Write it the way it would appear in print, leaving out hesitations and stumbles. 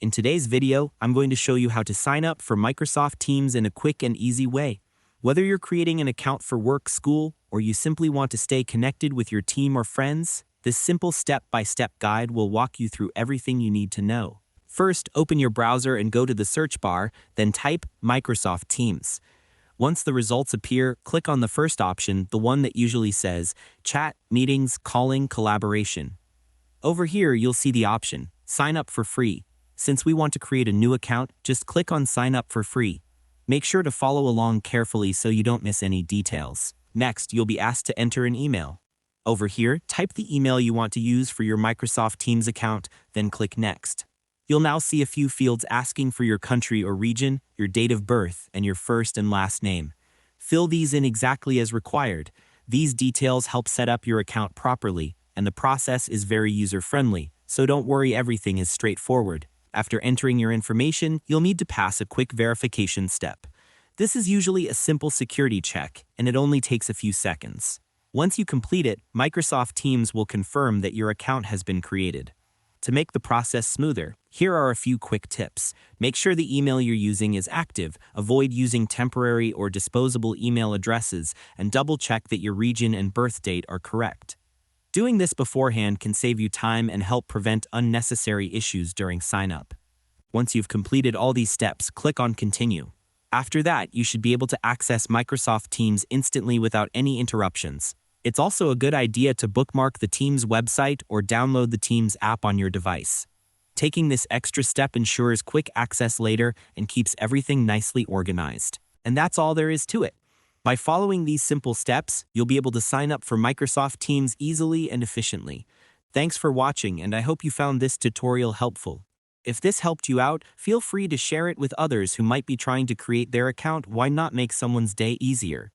In today's video, I'm going to show you how to sign up for Microsoft Teams in a quick and easy way. Whether you're creating an account for work, school, or you simply want to stay connected with your team or friends, this simple step-by-step guide will walk you through everything you need to know. First, open your browser and go to the search bar, then type Microsoft Teams. Once the results appear, click on the first option, the one that usually says Chat, Meetings, Calling, Collaboration. Over here, you'll see the option, Sign up for free. Since we want to create a new account, just click on Sign up for free. Make sure to follow along carefully so you don't miss any details. Next, you'll be asked to enter an email. Over here, type the email you want to use for your Microsoft Teams account, then click Next. You'll now see a few fields asking for your country or region, your date of birth, and your first and last name. Fill these in exactly as required. These details help set up your account properly, and the process is very user-friendly, so don't worry, everything is straightforward. After entering your information, you'll need to pass a quick verification step. This is usually a simple security check, and it only takes a few seconds. Once you complete it, Microsoft Teams will confirm that your account has been created. To make the process smoother, here are a few quick tips. Make sure the email you're using is active, avoid using temporary or disposable email addresses, and double-check that your region and birth date are correct. Doing this beforehand can save you time and help prevent unnecessary issues during sign-up. Once you've completed all these steps, click on Continue. After that, you should be able to access Microsoft Teams instantly without any interruptions. It's also a good idea to bookmark the Teams website or download the Teams app on your device. Taking this extra step ensures quick access later and keeps everything nicely organized. And that's all there is to it. By following these simple steps, you'll be able to sign up for Microsoft Teams easily and efficiently. Thanks for watching, and I hope you found this tutorial helpful. If this helped you out, feel free to share it with others who might be trying to create their account. Why not make someone's day easier?